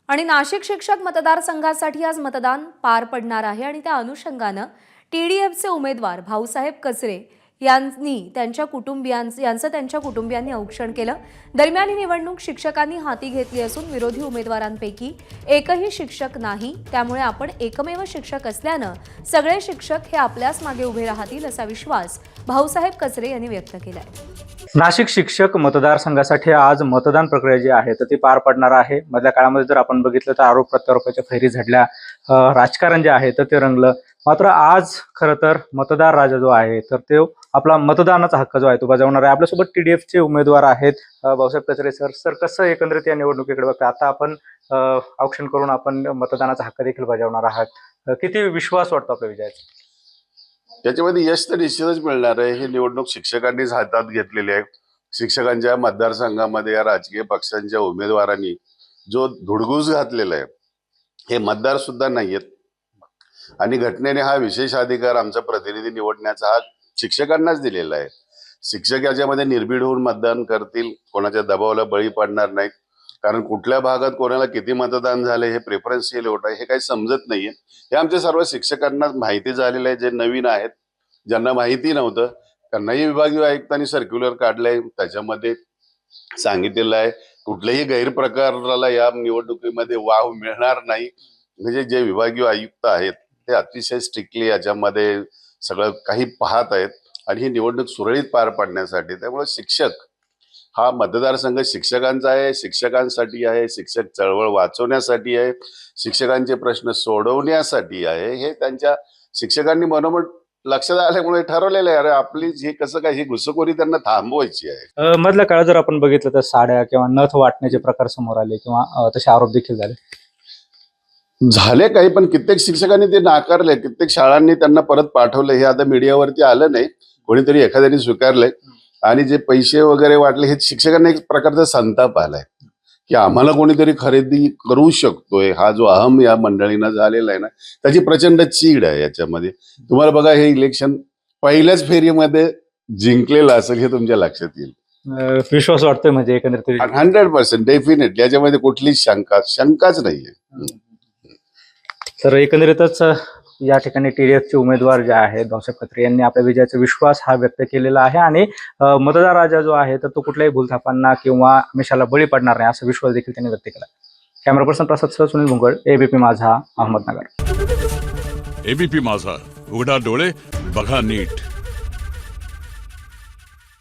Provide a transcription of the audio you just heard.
आणि नाशिक शिक्षक मतदारसंघासाठी आज मतदान पार पडणार आहे आणि त्या अनुषंगाने टीडीएफचे उमेदवार भाऊसाहेब कचरे यांनी त्यांच्या कुटुंबियांनी औक्षण केलं। दरम्यान ही निवडणूक शिक्षकांनी हाती घेतली असून विरोधी उमेदवारांपैकी एकही शिक्षक नाही, त्यामुळे आपण एकमेव शिक्षक असल्याने सगळे शिक्षक हे आपल्याच मागे उभे राहतील असा विश्वास भाऊसाहेब कचरे यांनी व्यक्त केलाय। नाशिक शिक्षक मतदारसंघासाठी आज मतदान प्रक्रिया जी आहे तर ती पार पडणार आहे। मधल्या काळामध्ये जर आपण बघितलं तर आरोप प्रत्यारोपाच्या फैरी झडल्या, राजकारण जे आहे तर ते रंगलं। मात्र आज खरं तर मतदार राजा जो आहे तर तो आपला मतदानाचा हक्क जो आहे तो बजावणार आहे। आपल्यासोबत टीडीएफचे उमेदवार आहेत भाऊसाहेब कचरे सर कसं एकंदरीत या निवडणुकीकडे बघता? आता आपण औक्षण करून आपण मतदानाचा हक्क देखील बजावणार आहात, किती विश्वास वाटतो आपल्या विजयाचा? त्याच्यामध्ये यश तर निश्चितच मिळणार आहे। ही निवडणूक शिक्षकांनीच हातात घेतलेली आहे। शिक्षकांच्या मतदारसंघामध्ये या राजकीय पक्षांच्या उमेदवारांनी जो धुडगूस घातलेला आहे हे मतदार सुद्धा नाहीयेत, आणि घटनेने हा विशेष अधिकार आमचा प्रतिनिधी निवडण्याचा हा शिक्षकांनाच दिलेला आहे। शिक्षक याच्यामध्ये निर्भीड होऊन मतदान करतील, कोणाच्या दबावाला बळी पडणार नाहीत, कारण कुठल्या भागात कोणाला किती मतदान झाले हे प्रेफरन्शियल वोट आहे हे काही समजत नाहीये। हे आमच्या सर्व शिक्षकांना माहिती झालेलं आहे। जे नवीन आहेत, ज्यांना माहिती नव्हतं, त्यांनाही विभागीय आयुक्तांनी सर्क्युलर काढलंय, त्याच्यामध्ये सांगितलेलं आहे कुठल्याही गैरप्रकाराला या निवडणुकीमध्ये वाव मिळणार नाही। म्हणजे जे विभागीय आयुक्त आहेत ते अतिशय स्ट्रिक्टली याच्यामध्ये सगळं काही पाहत आहेत आणि ही निवडणूक सुरळीत पार पाडण्यासाठी। त्यामुळे शिक्षक हा मतदारसंघ शिक्षकांचा आहे, शिक्षकांसाठी आहे, शिक्षक चळवळ वाचवण्यासाठी आहे, शिक्षकांचे प्रश्न सोडवण्यासाठी आहे। हे त्यांच्या शिक्षकांनी मनोमन लक्षात आल्यामुळे ठरवलेलं आहे। अरे आपली हे कसं काय, ही घुसखोरी त्यांना थांबवायची आहे। मधल्या काळात जर आपण बघितलं तर साड्या किंवा नथ वाटण्याचे प्रकार समोर आले किंवा तसे आरोप देखील झाले काही, पण कित्येक शिक्षकांनी ते नाकारले, कित्येक शाळांनी त्यांना परत पाठवलं। हे आता मीडियावरती आलं नाही, कोणीतरी एखाद्याने स्वीकारलंय। आणि जे पैसे वगैरे वाटले हे शिक्षकांना एक प्रकारचा संताप आलाय की आम्हाला कोणीतरी खरेदी करू शकतोय। हा जो अहम या मंडळींना झालेला आहे ना, त्याची प्रचंड चीड आहे याच्यामध्ये। तुम्हाला बघा, हे इलेक्शन पहिल्याच फेरीमध्ये जिंकलेलं असेल हे तुमच्या लक्षात येईल। विश्वास वाटतोय म्हणजे एकंदरीत 100% डेफिनेटली, याच्यामध्ये कुठलीच शंकाच नाहीये। तर एकंदरीतच या ठिकाणी टीडीएफचे उमेदवार जे आहेत भाऊसाहेब कचरे यांनी आपल्या विजयाचा विश्वास हा व्यक्त केलेला आहे आणि मतदार राजा जो आहे तर तो कुठल्याही भूलथापांना किंवा आमिषाला बळी पडणार नाही असा विश्वास देखील त्यांनी व्यक्त केला। कॅमेरा पर्सन प्रसाद सह सुनील भुंगळ, एबीपी माझा, अहमदनगर। एबीपी माझा, उघडा डोळे बघा नीट।